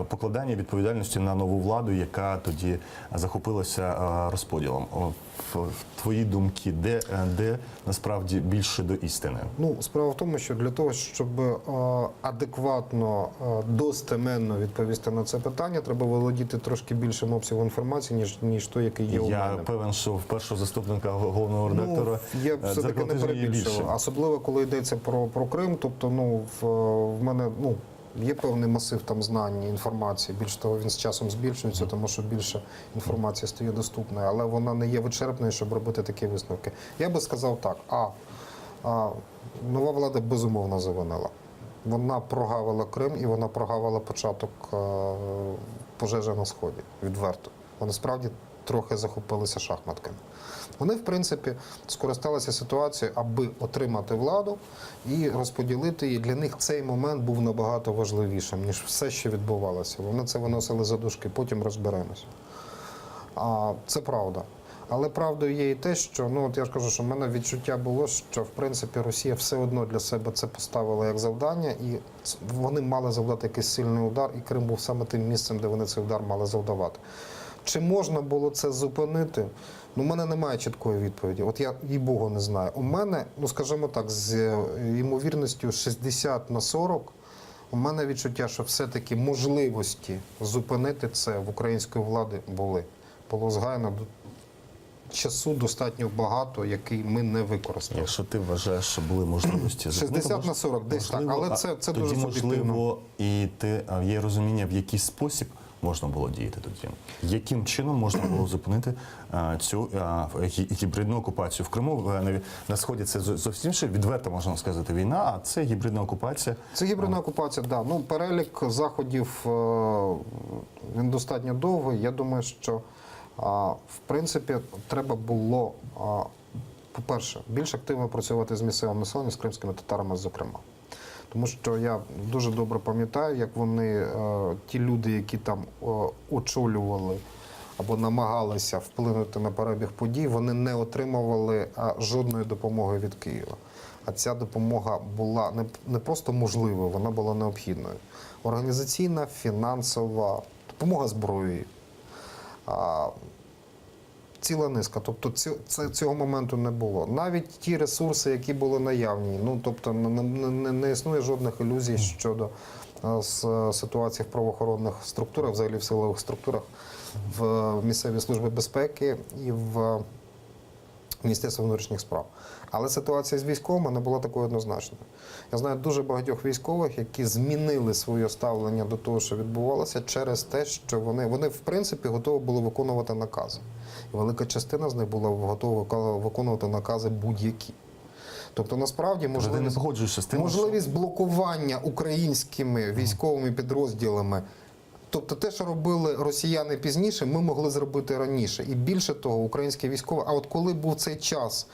покладання відповідальності на нову владу, яка тоді захопилася розподілом. Твої думки, де насправді більше до істини? Ну, справа в тому, що для того, щоб щоб адекватно, достеменно відповісти на це питання, треба володіти трошки більшим обсягом інформації, ніж той, який є у Я мене. певен, що в першого заступника головного редактора Я все-таки «Дзеркало не тижня» є перебільшував. більше. Особливо, коли йдеться про Крим. Тобто, в мене є певний масив там знань, інформації. Більш того, він з часом збільшується, тому що більше інформації стає доступною. Але вона не є вичерпною, щоб робити такі висновки. Я би сказав так. Нова влада безумовно завинила. Вона прогавила Крим і вона прогавила початок пожежі на Сході. Відверто. Вони справді трохи захопилися шахматками. Вони, в принципі, скористалися ситуацією, аби отримати владу і розподілити її. Для них цей момент був набагато важливішим, ніж все, що відбувалося. Вони це виносили за дужки, потім розберемося. Це правда. Але правдою є і те, що, я ж кажу, що в мене відчуття було, що, в принципі, Росія все одно для себе це поставила як завдання, і вони мали завдати якийсь сильний удар, і Крим був саме тим місцем, де вони цей удар мали завдавати. Чи можна було це зупинити? У мене немає чіткої відповіді. От я, їй-богу, не знаю. У мене, скажімо так, з ймовірністю 60/40, у мене відчуття, що все-таки можливості зупинити це в української влади були. Було згаяно часу достатньо багато, який ми не використали. Якщо ти вважаєш, що були можливості 60/40, десь так, але це тоді, дуже суб'єктивно. можливо, і є розуміння, в який спосіб можна було діяти тоді. Яким чином можна було зупинити цю гібридну окупацію в Криму? На Сході це зовсім інше, відверто можна сказати, війна, а це гібридна окупація. Це гібридна окупація, так. Да. Перелік заходів, він достатньо довгий. Я думаю, що в принципі треба було, по-перше, більш активно працювати з місцевим населенням, з кримськими татарами, зокрема. Тому що я дуже добре пам'ятаю, як вони, ті люди, які там очолювали або намагалися вплинути на перебіг подій, вони не отримували жодної допомоги від Києва. А ця допомога була не просто можливою, вона була необхідною. Організаційна, фінансова, допомога зброєю. Ціла низка. Тобто цього моменту не було. Навіть ті ресурси, які були наявні, тобто не існує жодних ілюзій щодо ситуації в правоохоронних структурах, взагалі в силових структурах, в місцевій службі безпеки і в Міністерстві внутрішніх справ. Але ситуація з військовими не була такою однозначною. Я знаю дуже багатьох військових, які змінили своє ставлення до того, що відбувалося, через те, що вони в принципі, готові були виконувати накази. І велика частина з них була готова виконувати накази будь-які. Тобто, насправді, можливість блокування українськими військовими підрозділами, тобто те, що робили росіяни пізніше, ми могли зробити раніше. І більше того, українські військові, а от коли був цей час,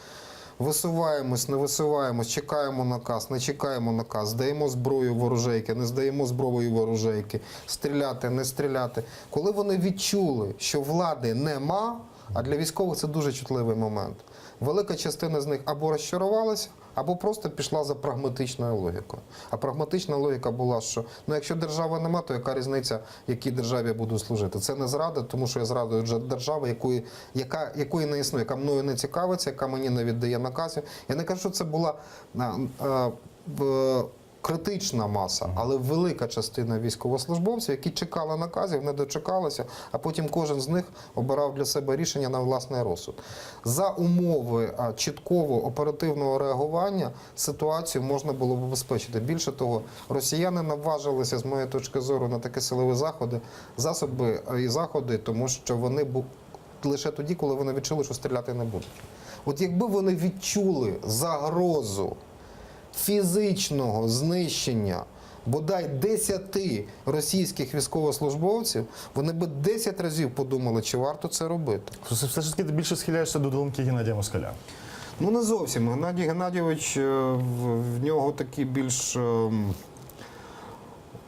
висуваємось, не висуваємось, чекаємо наказ, не чекаємо наказ, здаємо зброю ворожейки, не здаємо зброю ворожейки, стріляти, не стріляти. Коли вони відчули, що влади нема, а для військових це дуже чутливий момент, велика частина з них або розчарувалася, або просто пішла за прагматичною логікою. А прагматична логіка була, що якщо держави нема, то яка різниця, якій державі я буду служити? Це не зрада, тому що я зрадую державу, якої не існує, яка мною не цікавиться, яка мені не віддає наказів. Я не кажу, що це була критична маса, але велика частина військовослужбовців, які чекали наказів, не дочекалися, а потім кожен з них обирав для себе рішення на власний розсуд. За умови чіткого оперативного реагування ситуацію можна було б обезпечити. Більше того, росіяни наважилися, з моєї точки зору, на такі силові заходи, тому що вони лише тоді, коли вони відчули, що стріляти не будуть. От якби вони відчули загрозу фізичного знищення бодай 10 російських військовослужбовців, вони би 10 разів подумали, чи варто це робити. Все ж таки ти більше схиляєшся до думки Геннадія Москаля. Не зовсім. Геннадій Геннадійович, в нього такі більш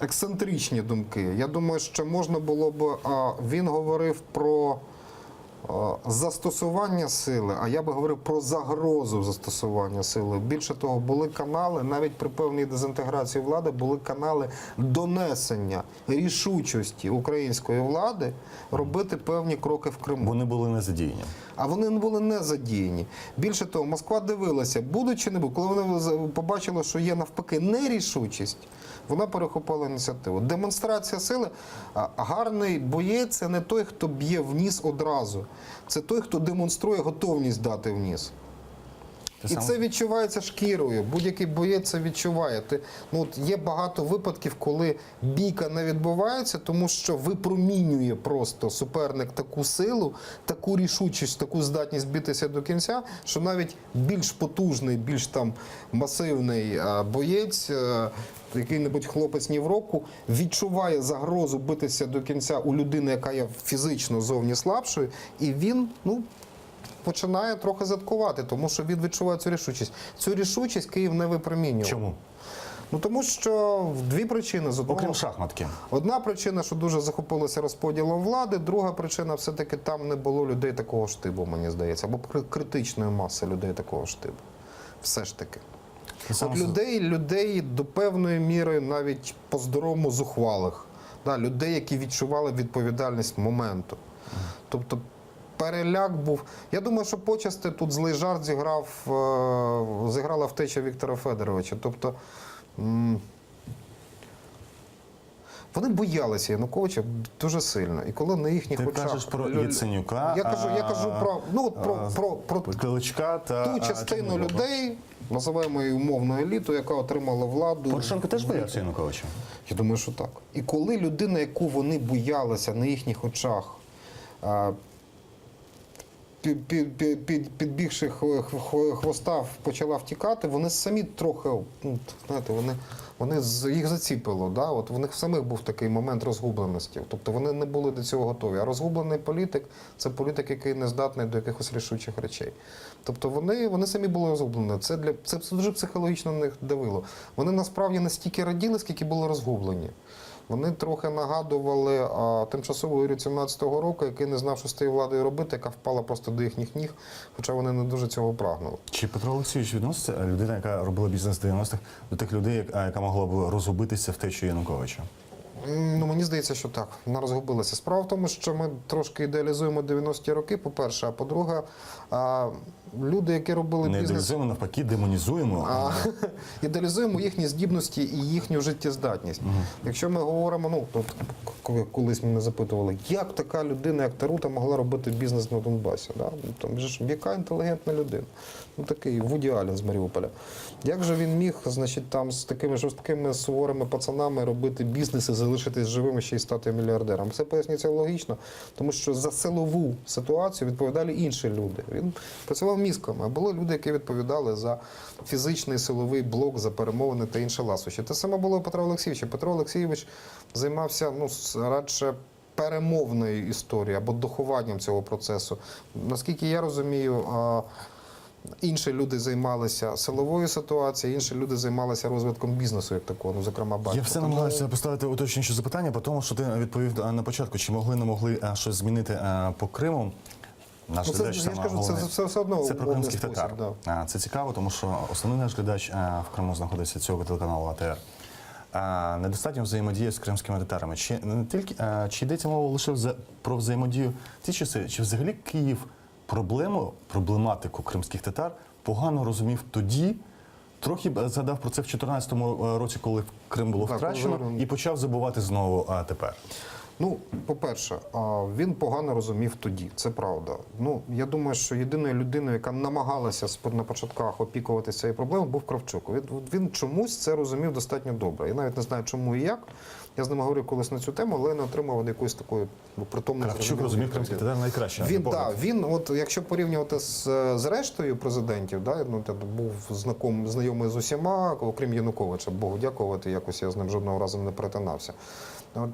ексцентричні думки. Я думаю, що можна було б... Він говорив про застосування сили, а я би говорив про загрозу застосування сили. Більше того, були канали, навіть при певній дезінтеграції влади, були канали донесення рішучості української влади робити певні кроки в Криму. Вони були не задіяні. А вони не були не задіяні. Більше того, Москва дивилася, будуть чи не будуть. Коли вони побачили, що є навпаки нерішучість, вона перехопила ініціативу. Демонстрація сили. Гарний боєць – це не той, хто б'є в ніс одразу. Це той, хто демонструє готовність дати в ніс. І це відчувається шкірою. Будь-який боєць це відчуває. Є багато випадків, коли бійка не відбувається, тому що випромінює просто суперник таку силу, таку рішучість, таку здатність битися до кінця, що навіть більш потужний, більш там масивний боєць, який-небудь хлопець ні в року, відчуває загрозу битися до кінця у людини, яка є фізично зовні слабшою, і він, починає трохи заткувати, тому що він відчуває цю рішучість. Цю рішучість Київ не випромінював. Чому? Тому що дві причини. Окрім шахматки. Одна причина, що дуже захопилося розподілом влади, друга причина, все-таки там не було людей такого штибу, мені здається, або критичної маси людей такого штибу. Все ж таки. От людей до певної міри навіть по-здоровому зухвалих. Людей, які відчували відповідальність моменту. Тобто переляк був. Я думаю, що почасти тут злий жарт зіграла втеча Віктора Федоровича. Тобто вони боялися Януковича дуже сильно. І коли на їхніх очах... Ти кажеш про Яценюка, я кажу про Кличка та ту частину людей, називаємо її умовною елітою, яка отримала владу. Порошенко теж боявся Януковича? Я думаю, що так. І коли людина, яку вони боялися на їхніх очах, підбігши хвоста, почала втікати, вони самі трохи, вони їх заціпило. Да? От в них самих був такий момент розгубленості. Тобто вони не були до цього готові. А розгублений політик – це політик, який не здатний до якихось рішучих речей. Тобто вони самі були розгублені. Це дуже психологічно на них давило. Вони насправді не стільки раділи, скільки були розгублені. Вони трохи нагадували тимчасову уряд 17-го року, який не знав, що з тією владою робити, яка впала просто до їхніх ніг, хоча вони не дуже цього прагнули. Чи Петро Олексійович відноситься, людина, яка робила бізнес в 90-х, до тих людей, яка могла б розгубитися втечею Януковича? Мені здається, що так. Вона розгубилася. Справа в тому, що ми трошки ідеалізуємо 90-ті роки, по-перше, а по-друге, люди, які робили Не бізнес... ідеалізуємо, навпаки, демонізуємо. Ідеалізуємо їхні здібності і їхню життєздатність. Якщо ми говоримо, колись мене запитували, як така людина, як Тарута, могла робити бізнес на Донбасі? Там же яка інтелігентна людина? Такий Вуді Аллен з Маріуполя. Як же він міг, там з такими жорсткими суворими пацанами робити бізнес і залишитись живими ще й стати мільярдером? Це пояснюється логічно, тому що за силову ситуацію відповідали інші люди. Він працював мізками, а були люди, які відповідали за фізичний силовий блок, за перемовини та інше ласощі. Те саме було у Петра Олексійовича. Петро Олексійович займався радше перемовною історією або дохованням цього процесу. Наскільки я розумію, інші люди займалися силовою ситуацією, інші люди займалися розвитком бізнесу як такого, зокрема батько. Я все намагаюся поставити уточнюючі запитання, по тому, що ти відповів на початку, чи не могли щось змінити по Криму. Наш глядач це все одно це про кримських татар. Да. Це цікаво, тому що основний наш глядач в Криму знаходиться цього телеканалу АТР. Недостатньо взаємодії з кримськими татарами. Чи йдеться мова лише про взаємодію в ті часи, чи взагалі Київ проблематику кримських татар погано розумів тоді, трохи згадав про це в 2014 році, коли Крим було втрачено, і почав забувати знову тепер? По-перше, він погано розумів тоді, це правда. Я думаю, що єдиною людиною, яка намагалася на початках опікуватися цією проблемою, був Кравчук. Він чомусь це розумів достатньо добре. Я навіть не знаю, чому і як. Я з ним говорив колись на цю тему, але не отримав якоїсь такої притомної... Кравчук розумів кримських татар найкраще. Він, якщо порівнювати з рештою президентів, був знайомий з усіма, окрім Януковича, Богу дякувати, якось я з ним жодного разу не перетинався.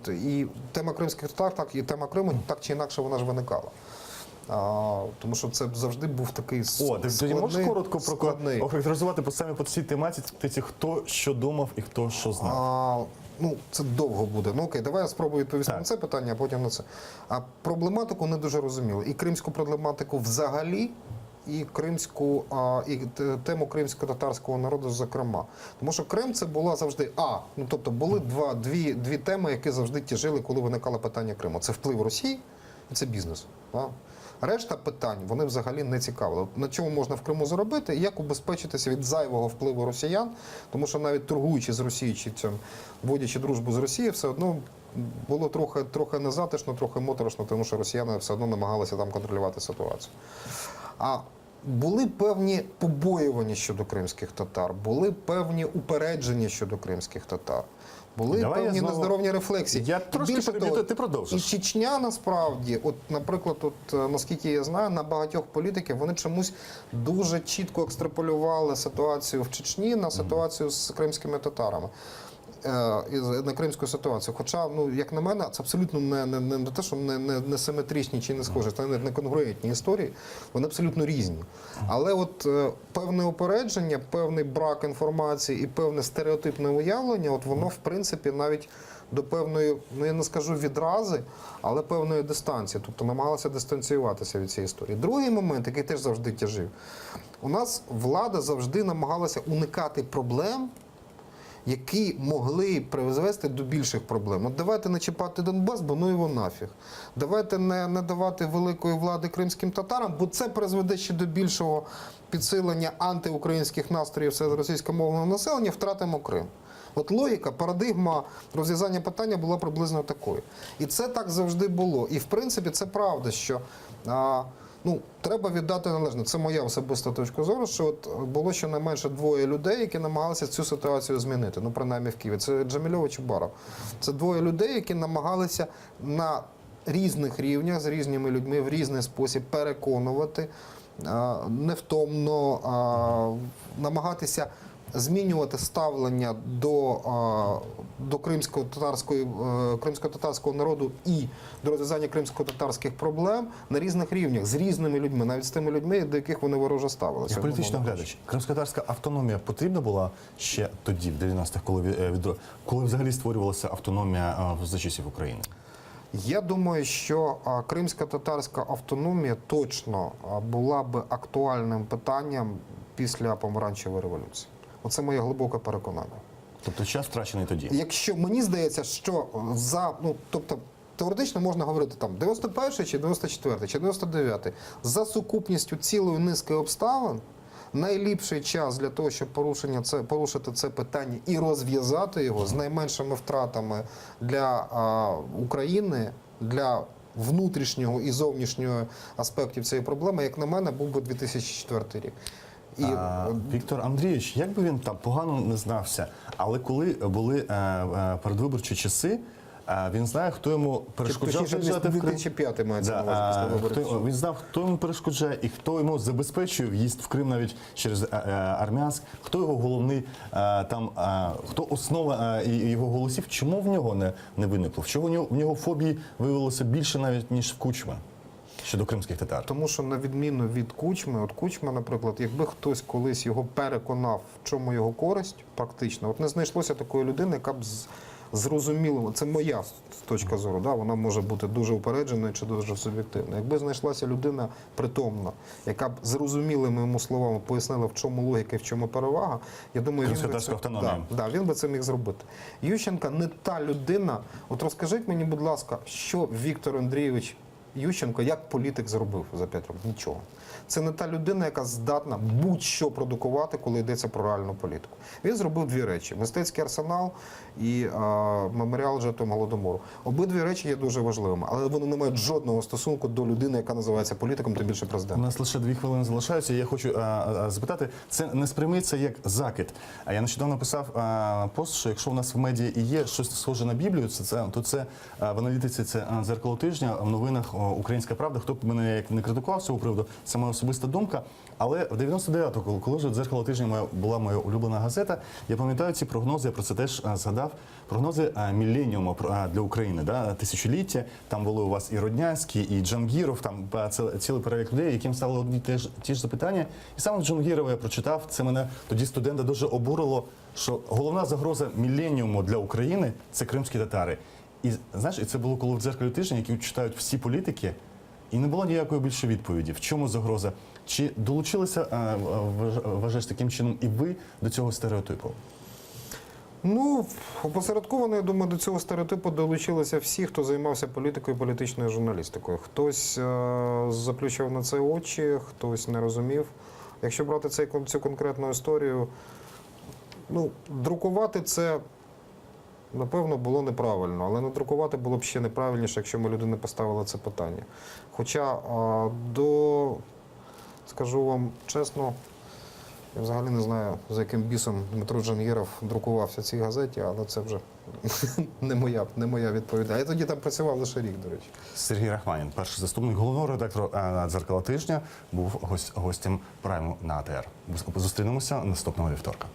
І тема кримських татар, і тема Криму, так чи інакше, вона ж виникала. Тому що це завжди був такий складний... Тоді можеш коротко охарактеризувати саме по цій тематиці, хто що думав і хто що знав? ну, це довго буде. Ну окей, давай я спробую відповісти Так. на це питання, а потім на це. А проблематику не дуже розуміли. І кримську проблематику взагалі, і кримську, тему кримсько-татарського народу зокрема. Тому що Крим це була завжди, ну тобто були дві теми, які завжди тяжили, коли виникало питання Криму. Це вплив Росії і це бізнес. Решта питань вони взагалі не цікавили. На чому можна в Криму заробити і як убезпечитися від зайвого впливу росіян, тому що навіть торгуючи з Росією чи вводячи дружбу з Росією, все одно було трохи незатишно, трохи моторошно, тому що росіяни все одно намагалися там контролювати ситуацію. А були певні побоювання щодо кримських татар, були певні упередження щодо кримських татар. Були Давай певні я знову- нездоровні рефлексії. Я І трошки більше переб'ю, того, ти продовжиш. І Чечня насправді, от, наприклад, наскільки я знаю, на багатьох політиків вони чомусь дуже чітко екстраполювали ситуацію в Чечні на ситуацію з кримськими татарами. На кримську ситуацію. Хоча, ну, як на мене, це абсолютно не те, що не симетричні чи не схожі, це не конгруентні історії, вони абсолютно різні. Але от певне упередження, певний брак інформації і певне стереотипне уявлення, от воно, в принципі, навіть до певної, ну я не скажу відрази, але певної дистанції, тобто намагалася дистанціюватися від цієї історії. Другий момент, який теж завжди тяжив, у нас влада завжди намагалася уникати проблем, які могли призвести до більших проблем. От давайте не чіпати Донбас, бо ну його нафіг. Давайте не давати великої влади кримським татарам, бо це призведе ще до більшого підсилення антиукраїнських настроїв серед російськомовного населення, втратимо Крим. От логіка, парадигма розв'язання питання була приблизно такою. І це так завжди було. І в принципі це правда, що ну, треба віддати належне. Це моя особиста точка зору, що от було щонайменше двоє людей, які намагалися цю ситуацію змінити. Ну, принаймні в Києві. Це Джамільович і Баров. Це двоє людей, які намагалися на різних рівнях, з різними людьми, в різний спосіб переконувати, невтомно намагатися змінювати ставлення до кримсько-татарського народу і до розв'язання кримсько-татарських проблем на різних рівнях, з різними людьми, навіть з тими людьми, до яких вони вороже ставилися. Як політичний глядач, кримськотатарська автономія потрібна була ще тоді, в 90-х, коли взагалі створювалася автономія за часів України? Я думаю, що кримсько-татарська автономія точно була б актуальним питанням після помаранчевої революції. Оце моє глибоке переконання. Тобто час втрачений тоді? Якщо мені здається, що тобто теоретично можна говорити там 91-й чи 94-й чи 99-й, за сукупністю цілої низки обставин найліпший час для того, щоб порушити це питання і розв'язати його з найменшими втратами для України, для внутрішнього і зовнішнього аспектів цієї проблеми, як на мене, був би 2004 рік. Віктор Андрійович, як би він там погано не знався, але коли були передвиборчі часи, він знає, хто йому перешкоджав виїжджати в Крим. 2005 мається на увазі після виборів. Він знав, хто йому перешкоджає і хто йому забезпечує в'їзд в Крим навіть через Армянськ, хто його головний, хто основа його голосів, чому в нього не виникло? Чого в нього фобії виявилося більше навіть, ніж в Кучми? Щодо кримських татар. Тому що на відміну від Кучми, от Кучма, наприклад, якби хтось колись його переконав, в чому його користь, практично, от не знайшлося такої людини, яка б зрозуміла, це моя точка зору, да, вона може бути дуже упередженою чи дуже суб'єктивною. Якби знайшлася людина притомна, яка б зрозумілими йому словами пояснила, в чому логіка і в чому перевага, я думаю, він би це міг зробити. Ющенко не та людина, от розкажіть мені, будь ласка, що Віктор Андрійович Ющенко як політик зробив за 5 років? Нічого. Це не та людина, яка здатна будь-що продукувати, коли йдеться про реальну політику. Він зробив дві речі: мистецький арсенал і меморіал жертвам Голодомору. Обидві речі є дуже важливими, але вони не мають жодного стосунку до людини, яка називається політиком, тим більше У президентом. нас лише 2 хвилини залишаються. Я хочу запитати, це не сприйметься як закид. Я нещодавно писав пост, що якщо у нас в медіа і є щось схоже на Біблію, то це в аналітиці це дзеркало тижня, в новинах Українська правда, хто б мене як не критикував з цього приводу, це моя особиста думка. Але в 99-му, коли вже «Дзеркало тижня» була моя улюблена газета, я пам'ятаю ці прогнози, я про це теж згадав, прогнози міленіуму для України, да, тисячоліття. Там були у вас і Роднянський, і Джангіров, там цілий перелік людей, яким ставили одні ті ж запитання. І саме Джангірова я прочитав, це мене тоді студента дуже обурило, що головна загроза міленіуму для України – це кримські татари. І знаєш, і це було коли в «Дзеркалі тижня», які читають всі політики, і не було ніякої більше відповіді. В чому загроза? Чи долучилися, вважаєш, таким чином і ви до цього стереотипу? Ну, опосередковано, я думаю, до цього стереотипу долучилися всі, хто займався політикою і політичною журналістикою. Хтось заплющив на це очі, хтось не розумів. Якщо брати цю конкретну історію, ну, друкувати це, напевно, було неправильно, але не друкувати було б ще неправильніше, якщо ми людині поставили це питання. Хоча скажу вам чесно, я взагалі не знаю, за яким бісом Дмитро Джангіров друкувався в цій газеті, але це вже не моя відповідь. А я тоді там працював лише рік, до речі. Сергій Рахманін, перший заступник головного редактора «Дзеркала тижня», був гостем прайму на АТР. Зустрінемося наступного вівторка.